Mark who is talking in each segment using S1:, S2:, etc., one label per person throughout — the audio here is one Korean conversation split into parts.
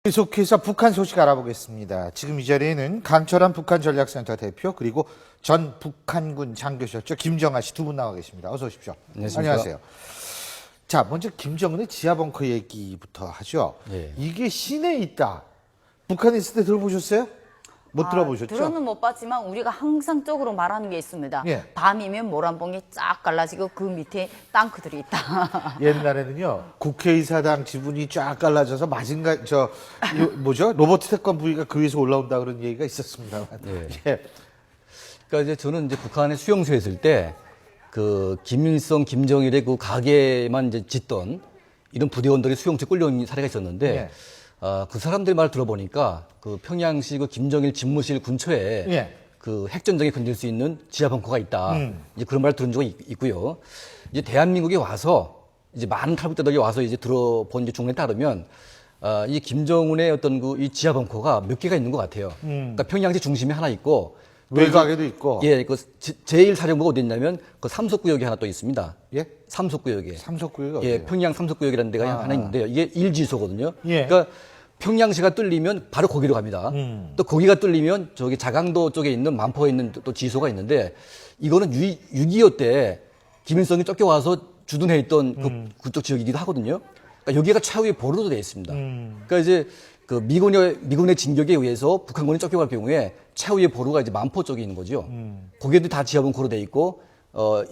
S1: 계속해서 북한 소식 알아보겠습니다. 지금 이 자리에는 강철한 북한전략센터 대표 그리고 전 북한군 장교셨죠. 김정아 씨 두 분 나와 계십니다. 어서 오십시오. 안녕하세요. 자, 먼저 김정은의 지하벙커 얘기부터 하죠.
S2: 예.
S1: 이게 시내에 있다. 북한에 있을 때 들어보셨어요? 못 들어보셨죠?
S3: 들어는 못 봤지만 우리가 항상적으로 말하는 게 있습니다.
S1: 예.
S3: 밤이면 모란봉이 쫙 갈라지고 그 밑에 땅크들이 있다.
S1: 옛날에는요, 국회의사당 지분이 쫙 갈라져서 마징가, 로버트 태권 부위가 그 위에서 올라온다 그런 얘기가 있었습니다만.
S2: 예.
S1: 예.
S2: 그러니까 이제 저는 이제 북한에 수용소에 있을 때 그 김일성, 김정일의 그 가게만 이제 짓던 이런 부대원들이 수용소에 끌려온 사례가 있었는데
S1: 예.
S2: 그 사람들 말 들어보니까 그 평양시 그 김정일 집무실 근처에
S1: 예.
S2: 그 핵전쟁에 건질 수 있는 지하 벙커가 있다. 이제 그런 말 들은 적이 있고요. 이제 대한민국에 와서 이제 많은 탈북자들이 와서 이제 들어본 이제 종에 따르면 이 김정은의 어떤 그 이 지하 벙커가 몇 개가 있는 것 같아요. 그러니까 평양시 중심에 하나 있고
S1: 외곽에도 있고.
S2: 예, 그 제1사령부가 어디 있냐면 그 삼석구역에 하나 또 있습니다.
S1: 예?
S2: 삼석구역에.
S1: 삼석구역이
S2: 예,
S1: 어디예요?
S2: 평양 삼석구역이라는 데가 하나 있는데요. 이게 1지소거든요.
S1: 예.
S2: 그러니까 평양시가 뚫리면 바로 거기로 갑니다. 또 거기가 뚫리면 저기 자강도 쪽에 있는 만포에 있는 또 지소가 있는데 이거는 6.25 때 김일성이 쫓겨와서 주둔해 있던 그쪽 지역이기도 하거든요. 그러니까 여기가 최후의 보루로 되어 있습니다. 그러니까 이제 그 미군의 진격에 의해서 북한군이 쫓겨갈 경우에 최후의 보루가 이제 만포 쪽에 있는 거죠. 거기에도 다 지하벙커로 돼 있고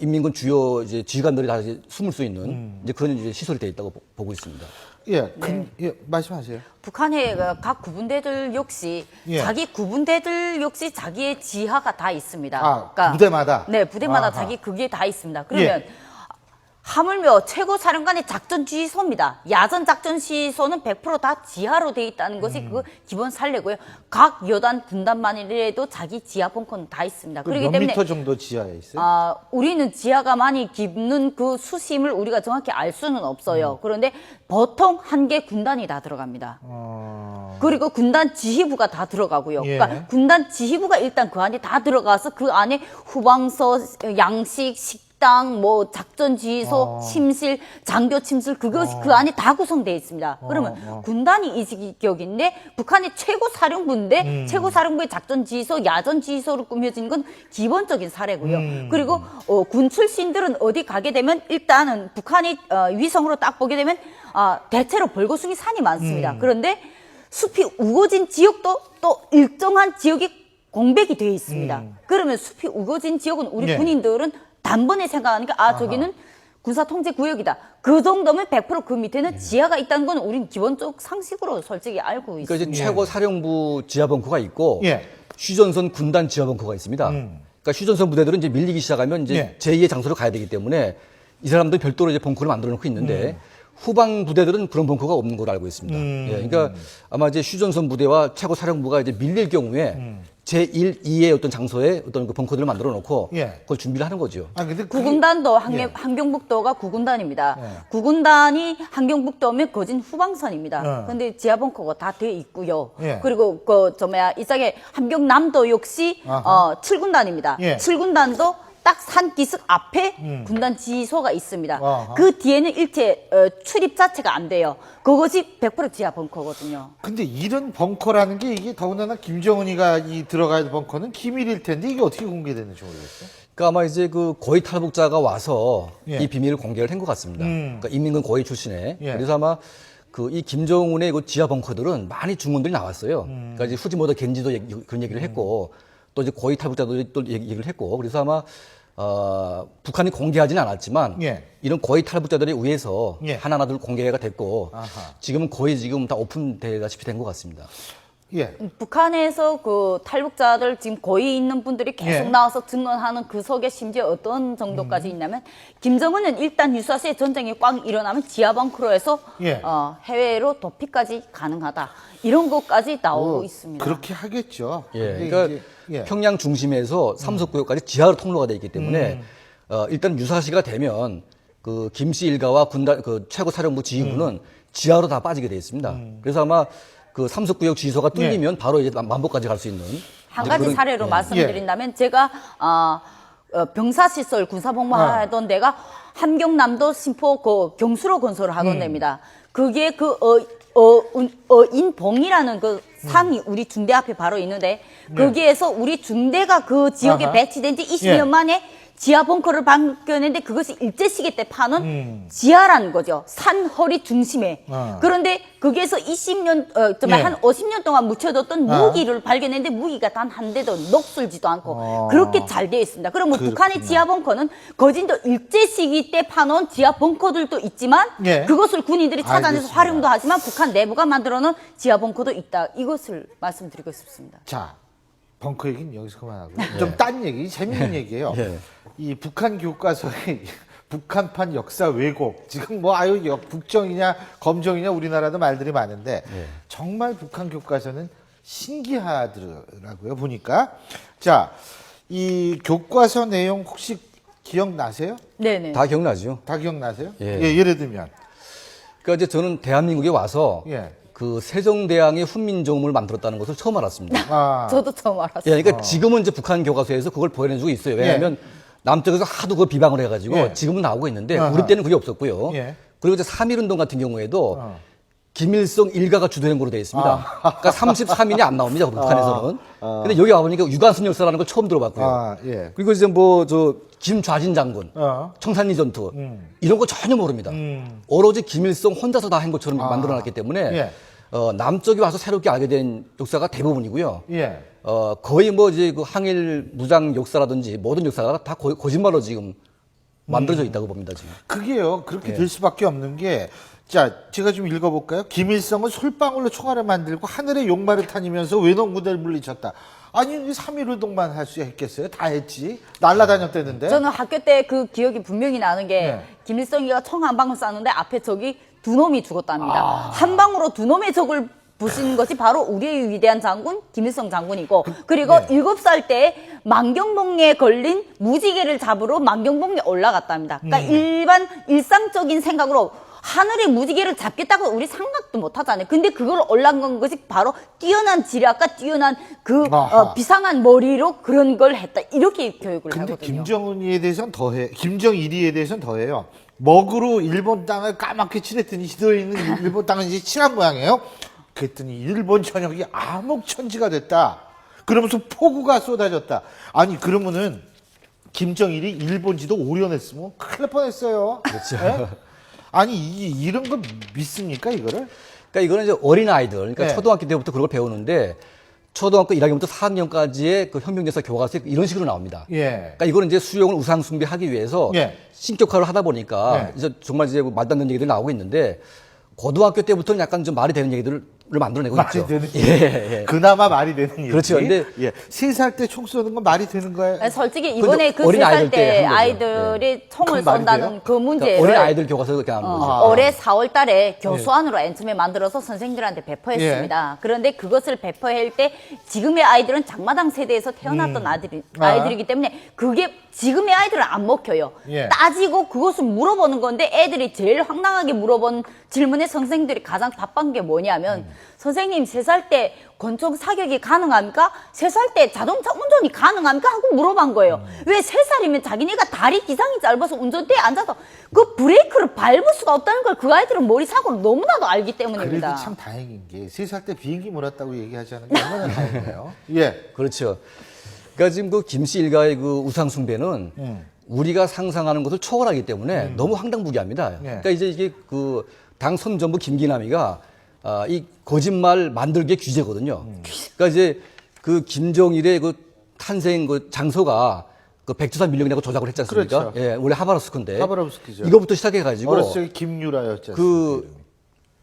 S2: 인민군 주요 이제 지휘관들이 다 이제 숨을 수 있는 이제 그런 이제 시설이 돼 있다고 보고 있습니다.
S1: 예, 예, 말씀하세요.
S3: 북한의 각 구분대들 역시
S1: 예.
S3: 자기 구분대들 역시 자기의 지하가 다 있습니다.
S1: 부대마다?
S3: 네, 부대마다
S1: 아하.
S3: 자기 그게 다 있습니다. 그러면
S1: 예.
S3: 하물며 최고사령관의 작전지휘소입니다. 야전 작전지휘소는 100% 다 지하로 돼 있다는 것이 그 기본 산례고요. 각 여단 군단만이라도 자기 지하 벙커는 다 있습니다. 그렇기
S1: 몇
S3: 때문에
S1: 미터 정도 지하에 있어요?
S3: 우리는 지하가 많이 깊는 그 수심을 우리가 정확히 알 수는 없어요. 그런데 보통 한 개 군단이 다 들어갑니다. 그리고 군단 지휘부가 다 들어가고요.
S1: 예.
S3: 그러니까 군단 지휘부가 일단 그 안에 다 들어가서 그 안에 후방서, 양식, 식당, 뭐 작전 지휘소, 침실, 장교 침실 그것이 그 안에 다 구성되어 있습니다. 그러면 군단이 이 지격인데 북한의 최고 사령부인데 최고 사령부의 작전 지휘소, 야전 지휘소로 꾸며진 건 기본적인 사례고요. 그리고 군 출신들은 어디 가게 되면 일단은 북한이 위성으로 딱 보게 되면 대체로 벌거숭이 산이 많습니다. 그런데 숲이 우거진 지역도 또 일정한 지역이 공백이 되어 있습니다. 그러면 숲이 우거진 지역은 우리
S1: 네.
S3: 군인들은 단번에 생각하니까 저기는 군사 통제 구역이다. 그 정도면 100%그 밑에는 지하가 있다는 건 우린 기본적 상식으로 솔직히 알고
S2: 그러니까
S3: 있습니다.
S2: 이제 최고 사령부 지하 벙커가 있고
S1: 예.
S2: 휴전선 군단 지하 벙커가 있습니다. 그러니까 휴전선 부대들은 이제 밀리기 시작하면 이제
S1: 예.
S2: 제2의 장소로 가야 되기 때문에 이 사람들 별도로 이제 벙커를 만들어 놓고 있는데 후방 부대들은 그런 벙커가 없는 걸로 알고 있습니다. 예, 그러니까 아마 이제 휴전선 부대와 최고 사령부가 이제 밀릴 경우에 제1, 2의 어떤 장소에 어떤 그 벙커들을 만들어 놓고
S1: 예.
S2: 그걸 준비를 하는 거죠.
S1: 근데
S3: 구군단도
S1: 예.
S3: 함경북도가 구군단입니다.
S1: 예.
S3: 구군단이 함경북도면 거진 후방선입니다.
S1: 예.
S3: 그런데 지하벙커가 다 돼 있고요.
S1: 예.
S3: 그리고 이쪽에 함경남도 역시 7군단입니다.
S1: 예.
S3: 7군단도 딱 산기슭 앞에 군단 지휘소가 있습니다.
S1: 아하.
S3: 그 뒤에는 일체 출입 자체가 안 돼요. 그것이 100% 지하 벙커거든요.
S1: 근데 이런 벙커라는 게 이게 더군다나 김정은이가 들어가야 될 벙커는 기밀일 텐데 이게 어떻게 공개되는지 모르겠어요.
S2: 그러니까 아마 이제 그 고위 탈북자가 와서
S1: 예.
S2: 이 비밀을 공개를 한 것 같습니다. 그러니까 인민군 고위 출신에.
S1: 예.
S2: 그래서 아마 그 이 김정은의 그 지하 벙커들은 많이 중원들이 나왔어요. 그러니까 이제 후지모토 겐지도 그런 얘기를 했고 또 이제 고위 탈북자들이 또 얘기를 했고 그래서 아마 북한이 공개하지는 않았지만
S1: 예.
S2: 이런 고위 탈북자들에 의해서
S1: 예.
S2: 하나하나 공개가 됐고
S1: 아하.
S2: 지금은 거의 지금 다 오픈되다시피 된 것 같습니다.
S1: 예.
S3: 북한에서 그 탈북자들 지금 거의 있는 분들이 계속
S1: 예.
S3: 나와서 증언하는 그 속에 심지어 어떤 정도까지 있냐면 김정은은 일단 유사시에 전쟁이 꽉 일어나면 지하벙커로 해서
S1: 예.
S3: 해외로 도피까지 가능하다. 이런 것까지 나오고 있습니다.
S1: 그렇게 하겠죠.
S2: 예,
S1: 근데
S2: 그러니까
S1: 이제, 예.
S2: 평양 중심에서 삼석구역까지 지하로 통로가 되어 있기 때문에 일단 유사시가 되면 그 김씨 일가와 군단 그 최고 사령부 지휘부는 지하로 다 빠지게 되어 있습니다. 그래서 아마 그 삼석구역 지휘소가 뚫리면 바로 이제 만보까지 갈 수 있는
S3: 한
S2: 이제
S3: 가지
S2: 그런-
S3: 사례로
S2: 예.
S3: 말씀드린다면 제가 병사시설 군사복무하던 데가 함경남도 심포 그 경수로 건설을 하던 데입니다. 그게 인봉이라는 그 상이 우리 중대 앞에 바로 있는데 거기에서 우리 중대가 그 지역에
S1: 아하.
S3: 배치된 지 20년
S1: 예.
S3: 만에 지하 벙커를 발견했는데 그것이 일제시기 때 파는 지하라는 거죠. 산 허리 중심에. 그런데 거기에서 20년, 정말
S1: 예.
S3: 한 50년 동안 묻혀뒀던 무기를 발견했는데 무기가 단 한 대도 녹슬지도 않고 그렇게 잘 되어 있습니다. 그러면 북한의 지하 벙커는 거진도 일제시기 때 파놓은 지하 벙커들도 있지만
S1: 예.
S3: 그것을 군인들이 찾아내서
S1: 알겠습니다.
S3: 활용도 하지만 북한 내부가 만들어놓은 지하 벙커도 있다. 이것을 말씀드리고 싶습니다.
S1: 자, 벙커 얘기는 여기서 그만하고요. 좀 딴 얘기, 재밌는 얘기예요.
S2: 예.
S1: 이 북한 교과서에 북한판 역사 왜곡, 지금 뭐 아유 북정이냐 검정이냐 우리나라도 말들이 많은데 정말 북한 교과서는 신기하더라고요. 보니까 자, 이 교과서 내용 혹시 기억나세요?
S3: 네네.
S2: 다 기억나죠?
S1: 다 기억나세요?
S2: 예.
S1: 예, 예를 들면
S2: 그러니까 이제 저는 대한민국에 와서
S1: 예.
S2: 그 세종대왕이 훈민정음을 만들었다는 것을 처음 알았습니다.
S1: 아,
S3: 저도 처음 알았어요.
S2: 예, 그러니까 지금은 이제 북한 교과서에서 그걸 보여내주고 있어요. 왜냐하면 남쪽에서 하도 그걸 비방을 해가지고
S1: 예.
S2: 지금은 나오고 있는데
S1: 아하.
S2: 우리 때는 그게 없었고요.
S1: 예.
S2: 그리고 이제 3.1운동 같은 경우에도 김일성 일가가 주도한 거로 되어 있습니다. 그러니까 33인이 안 나옵니다. 북한에서는. 근데 여기 와보니까 유관순 역사라는 걸 처음 들어봤고요.
S1: 아, 예.
S2: 그리고 이제 뭐 저 김좌진 장군,
S1: 어.
S2: 청산리 전투 이런 거 전혀 모릅니다. 오로지 김일성 혼자서 다 한 것처럼 만들어놨기 때문에
S1: 예.
S2: 남쪽이 와서 새롭게 알게 된 역사가 대부분이고요.
S1: 예.
S2: 거의 뭐 이제 그 항일 무장 역사라든지 모든 역사가 다 거짓말로 지금 만들어져 있다고 봅니다, 지금.
S1: 그게요. 그렇게 될 수밖에 없는 게, 자, 제가 좀 읽어볼까요? 김일성은 솔방울로 총알을 만들고 하늘에 용마를 타니면서 외농부대를 물리쳤다. 아니, 3.1운동만 할 수 있겠어요? 다 했지. 날라다녔다는데.
S3: 저는 학교 때 그 기억이 분명히 나는 게
S1: 네.
S3: 김일성이가 총 한 방을 쐈는데 앞에 적이 두 놈이 죽었답니다. 한 방으로 두 놈의 적을 부신 것이 바로 우리의 위대한 장군 김일성 장군이고 그리고
S1: 네.
S3: 7살 때 만경봉에 걸린 무지개를 잡으러 만경봉에 올라갔답니다. 그러니까 일상적인 생각으로 하늘의 무지개를 잡겠다고 우리 생각도 못 하잖아요. 근데 그걸 올라간 것이 바로 뛰어난 지략과 뛰어난 그
S1: 아하.
S3: 비상한 머리로 그런 걸 했다. 이렇게 교육을
S1: 근데
S3: 하거든요.
S1: 김정은이에 대해서는 더해. 김정일이에 대해서는 더해요. 먹으로 일본 땅을 까맣게 칠했더니 시도에 있는 일본 땅은 이제 칠한 모양이에요. 그랬더니 일본 전역이 암흑천지가 됐다. 그러면서 폭우가 쏟아졌다. 아니 그러면은 김정일이 일본 지도 오려냈으면 큰일 날 뻔했어요. 그렇죠. 아니 이런 거 믿습니까 이거를?
S2: 그러니까 이거는 이제 어린 아이들, 그러니까
S1: 네.
S2: 초등학교 때부터 그걸 배우는데 초등학교 1학년부터 4학년까지의 그 현명대사 교과서에 이런 식으로 나옵니다.
S1: 예.
S2: 그러니까 이거는 이제 수용을 우상숭배하기 위해서
S1: 예.
S2: 신격화를 하다 보니까
S1: 예.
S2: 이제 정말 이제 뭐 말도 안 되는 얘기들이 나오고 있는데 고등학교 때부터는 약간 좀 말이 되는 얘기들을 만들어내고
S1: 말이
S2: 있죠.
S1: 되는
S2: 예.
S1: 그나마 말이 되는 얘기.
S2: 그렇죠. 근데
S1: 예. 3살 때 총 쏘는 건 말이 되는 거예요?
S3: 아니, 솔직히 이번에 그
S2: 어린
S3: 3살
S2: 아이들 때
S3: 때
S2: 한 거죠.
S3: 아이들이 총을
S1: 그건 말이
S3: 쏜다는
S1: 돼요?
S3: 그 문제를
S2: 그러니까 어린 아이들 교과서에 그렇게 하는 거죠.
S3: 올해 4월 달에 교수안으로 맨 처음에 만들어서 선생님들한테 배포했습니다. 그런데 그것을 배포할 때 지금의 아이들은 장마당 세대에서 태어났던 아이들이기 때문에 그게 지금의 아이들은 안 먹혀요.
S1: 예.
S3: 따지고 그것을 물어보는 건데 애들이 제일 황당하게 물어본 질문에 선생님들이 가장 답한 게 뭐냐면 선생님 3살 때 권총 사격이 가능합니까? 3살 때 자동차 운전이 가능합니까? 하고 물어본 거예요. 왜 3살이면 자기네가 다리 기상이 짧아서 운전대에 앉아서 그 브레이크를 밟을 수가 없다는 걸 그 아이들은 머리 사고를 너무나도 알기 때문입니다.
S1: 그래도 참 다행인 게 3살 때 비행기 몰았다고 얘기하지 않은 게 얼마나 다행이에요. 예.
S2: 그렇죠. 그러니까 지금 그 김씨 일가의 그 우상숭배는 우리가 상상하는 것을 초월하기 때문에 너무 황당무계합니다.
S1: 예.
S2: 그러니까 이제 이게 그 당 선전부 김기남이가 이 거짓말 만들기의 규제거든요. 그러니까 이제 그 김정일의 그 탄생 그 장소가 그 백두산 밀령이라고 조작을 했지 않습니까?
S1: 그렇죠.
S2: 예, 원래 하바rov스크인데.
S1: 하바rov스크죠.
S2: 이거부터 시작해가지고
S1: 어렸을 때 김유라였죠.
S2: 그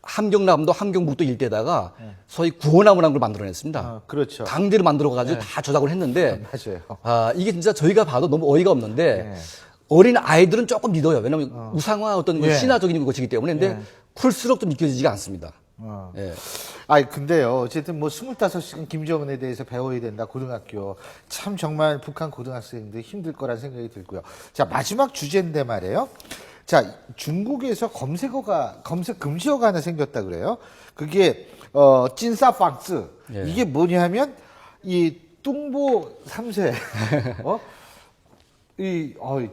S2: 함경남도 함경북도 일대에다가 소위 구호나무라는 걸 만들어냈습니다.
S1: 그렇죠.
S2: 강제로 만들어가지고 다 조작을 했는데
S1: 맞아요.
S2: 이게 진짜 저희가 봐도 너무 어이가 없는데 어린 아이들은 조금 믿어요. 왜냐하면 우상화 어떤
S1: 예.
S2: 신화적인 것이기 때문에 근데 클수록 좀 믿겨지지가 않습니다. 예.
S1: 아니 근데요 어쨌든 뭐 25시간 김정은에 대해서 배워야 된다 고등학교 참 정말 북한 고등학생들 힘들 거란 생각이 들고요. 자 마지막 주제인데 말이에요. 자 중국에서 검색 금지어가 하나 생겼다 그래요. 그게 찐사팡스
S2: 예.
S1: 이게 뭐냐면 이 뚱보 3세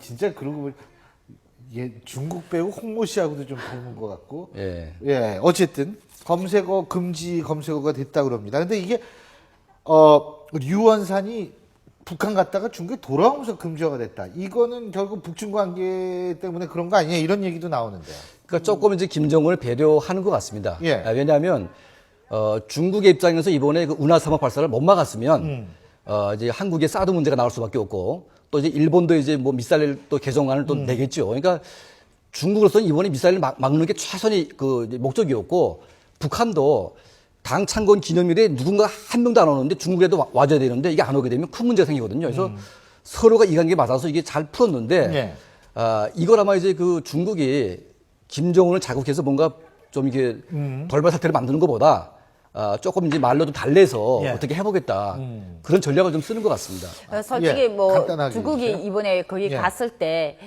S1: 진짜 그러고 보니 예, 중국 배우 홍모 씨하고도 좀 닮은 것 같고.
S2: 예.
S1: 예, 어쨌든 검색어 금지 검색어가 됐다 그럽니다. 근데 이게 류원산이 북한 갔다가 중국에 돌아오면서 금지어가 됐다. 이거는 결국 북중 관계 때문에 그런 거 아니냐 이런 얘기도 나오는데.
S2: 그러니까 조금 이제 김정은을 배려하는 것 같습니다.
S1: 예.
S2: 왜냐하면 중국의 입장에서 이번에 그 운하삼합 발사를 못 막았으면 이제 한국의 사드 문제가 나올 수밖에 없고 또 이제 일본도 이제 뭐 미사일 또 개정안을 또 내겠죠. 그러니까 중국으로서는 이번에 미사일을 막는 게 최선의 그 목적이었고 북한도 당 창건 기념일에 누군가 한 명도 안 오는데 중국에도 와줘야 되는데 이게 안 오게 되면 큰 문제가 생기거든요. 그래서 서로가 이관계에 맞아서 이게 잘 풀었는데
S1: 예.
S2: 이걸 아마 이제 그 중국이 김정은을 자극해서 뭔가 좀 이게 돌발 사태를 만드는 것보다 조금 이제 말로 좀 달래서
S1: 예.
S2: 어떻게 해보겠다 그런 전략을 좀 쓰는 것 같습니다.
S3: 솔직히
S1: 예,
S3: 뭐
S1: 간단하게
S3: 중국이
S1: 해주세요.
S3: 이번에 거기
S1: 예.
S3: 갔을 때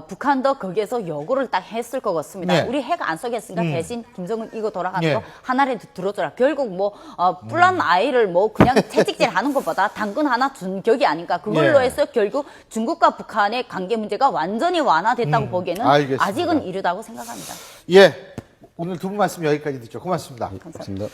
S3: 북한도 거기에서 요구를 딱 했을 것 같습니다.
S1: 네.
S3: 우리 핵 안 쏘겠으니까 대신 김정은 이거 돌아가는
S1: 예.
S3: 거 하나라도 들어줘라. 결국 뭐 뿔난 아이를 뭐 그냥 채찍질 하는 것보다 당근 하나 준 격이 아닌가. 그걸로
S1: 예.
S3: 해서 결국 중국과 북한의 관계 문제가 완전히 완화됐다고 보기에는
S1: 알겠습니다.
S3: 아직은 이르다고 생각합니다.
S1: 예, 오늘 두 분 말씀 여기까지 듣죠. 고맙습니다.
S2: 감사합니다.